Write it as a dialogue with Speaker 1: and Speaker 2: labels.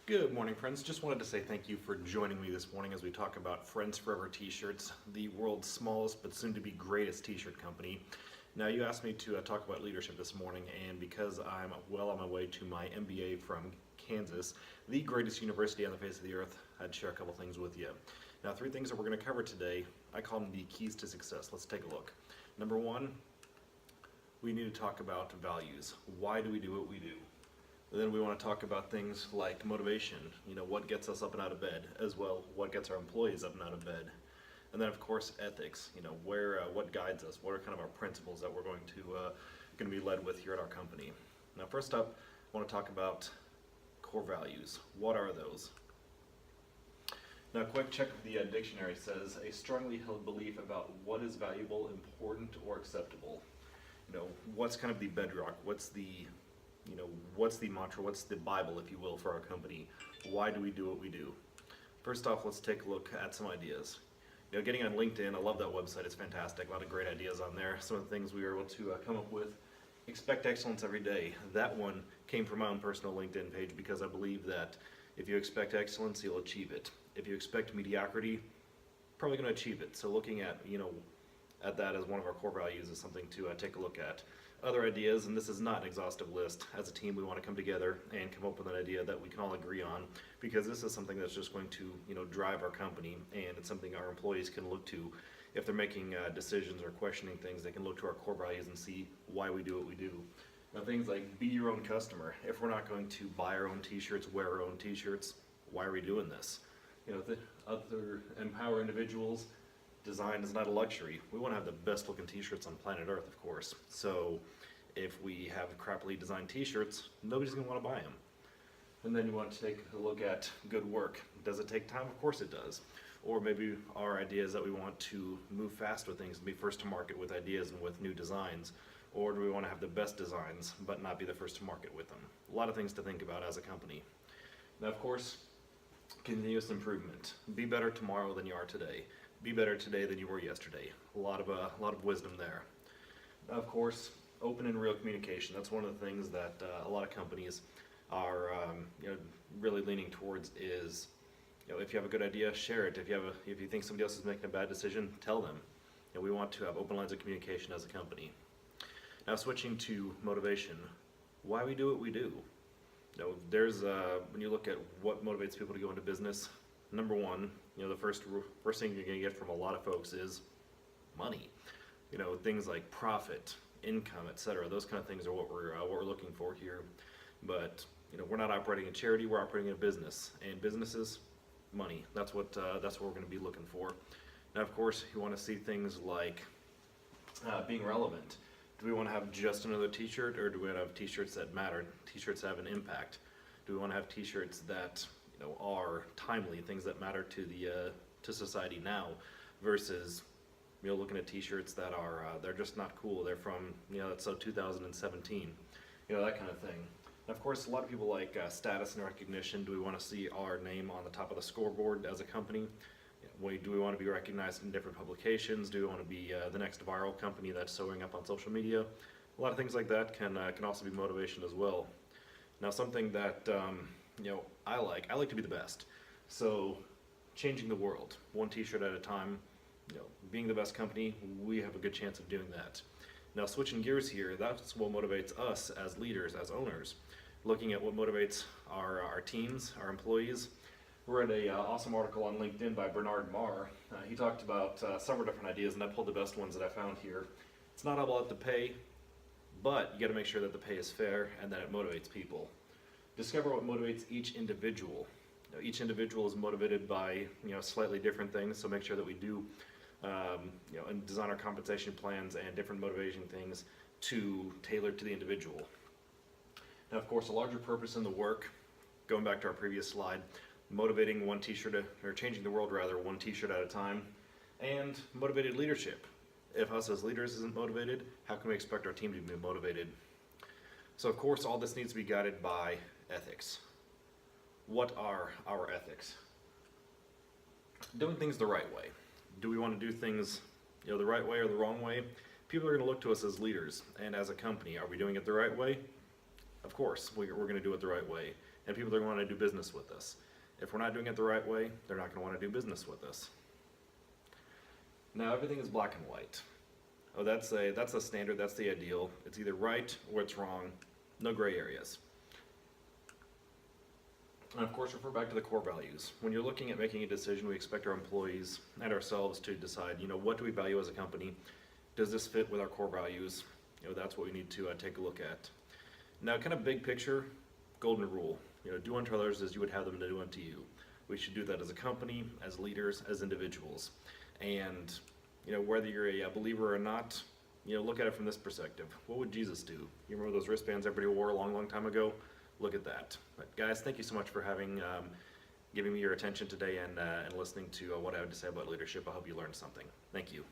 Speaker 1: Good morning, friends. Just wanted to say thank you for joining me this morning as we talk about Friends Forever t-shirts, the world's smallest but soon to be greatest t-shirt company. Now, you asked me to talk about leadership this morning, and because I'm well on my way to my MBA from Kansas, the greatest university on the face of the earth, I'd share a couple things with you. Now, three things that we're going to cover today, I call them the keys to success. Let's take a look. Number one, we need to talk about values. Why do we do what we do? Then we want to talk about things like motivation, what gets us up and out of bed, as well what gets our employees up and out of bed. And then of course ethics, what guides us, what are kind of our principles that we're going to be led with here at our company. Now first up, I want to talk about core values. What are those? Now a quick check of the dictionary says a strongly held belief about what is valuable, important, or acceptable. What's kind of the bedrock, what's the mantra, what's the Bible, if you will, for our company? Why do we do what we do? First off, let's take a look at some ideas. Getting on LinkedIn, I love that website, it's fantastic, a lot of great ideas on there. Some of the things we were able to come up with. Expect excellence every day. That one came from my own personal LinkedIn page because I believe that if you expect excellence, you'll achieve it. If you expect mediocrity, probably going to achieve it. So looking at, at that as one of our core values is something to take a look at. Other ideas, and this is not an exhaustive list, as a team we want to come together and come up with an idea that we can all agree on, because this is something that's just going to drive our company, and it's something our employees can look to. If they're making decisions or questioning things, they can look to our core values and see why we do what we do. Now things like be your own customer. If we're not going to buy our own t-shirts, wear our own t-shirts, why are we doing this? Other empower individuals. Design is not a luxury. We want to have the best looking t-shirts on planet Earth, of course. So if we have crappily designed t-shirts, nobody's going to want to buy them. And then you want to take a look at good work. Does it take time? Of course it does. Or maybe our idea is that we want to move fast with things and be first to market with ideas and with new designs. Or do we want to have the best designs but not be the first to market with them? A lot of things to think about as a company. Now, of course, continuous improvement. Be better tomorrow than you are today. Be better today than you were yesterday. A lot of wisdom there. Of course, open and real communication. That's one of the things that a lot of companies are really leaning towards. Is if you have a good idea, share it. If you think somebody else is making a bad decision, tell them. We want to have open lines of communication as a company. Now switching to motivation. Why we do what we do. There's when you look at what motivates people to go into business. Number one, the first thing you're going to get from a lot of folks is money. Things like profit, income, etc. Those kind of things are what we're looking for here. But we're not operating a charity; we're operating a business, and businesses, money. That's what we're going to be looking for. Now, of course, you want to see things like being relevant. Do we want to have just another T-shirt, or do we want to have T-shirts that matter? T-shirts have an impact. Do we want to have T-shirts that are timely, things that matter to society now, versus looking at t-shirts that are they're just not cool, they're from that's 2017, that kind of thing. And of course, a lot of people like status and recognition. Do we want to see our name on the top of the scoreboard as a company? Do we want to be recognized in different publications? Do we want to be the next viral company that's showing up on social media? A lot of things like that can also be motivation as well. Now, something that I like to be the best. So changing the world, one t-shirt at a time, being the best company, we have a good chance of doing that. Now switching gears here, that's what motivates us as leaders, as owners. Looking at what motivates our teams, our employees. We read a awesome article on LinkedIn by Bernard Marr. He talked about several different ideas, and I pulled the best ones that I found here. It's not all about the pay, but you got to make sure that the pay is fair and that it motivates people. Discover what motivates each individual. Each individual is motivated by slightly different things, so make sure that we do and design our compensation plans and different motivation things to tailor to the individual. Now, of course, a larger purpose in the work. Going back to our previous slide, motivating one t-shirt, or changing the world rather, one t-shirt at a time, and motivated leadership. If us as leaders isn't motivated, how can we expect our team to be motivated? So of course, all this needs to be guided by ethics. What are our ethics? Doing things the right way. Do we want to do things the right way or the wrong way? People are going to look to us as leaders and as a company. Are we doing it the right way? Of course, we're going to do it the right way, and people are going to want to do business with us. If we're not doing it the right way, they're not going to want to do business with us. Now, everything is black and white. Oh, that's a standard, that's the ideal. It's either right or it's wrong, no gray areas. And of course, refer back to the core values. When you're looking at making a decision, we expect our employees and ourselves to decide, what do we value as a company? Does this fit with our core values? That's what we need to take a look at. Now, kind of big picture, golden rule. Do unto others as you would have them to do unto you. We should do that as a company, as leaders, as individuals. And, whether you're a believer or not, look at it from this perspective. What would Jesus do? You remember those wristbands everybody wore a long, long time ago? Look at that. But guys, thank you so much for giving me your attention today and listening to what I had to say about leadership. I hope you learned something. Thank you.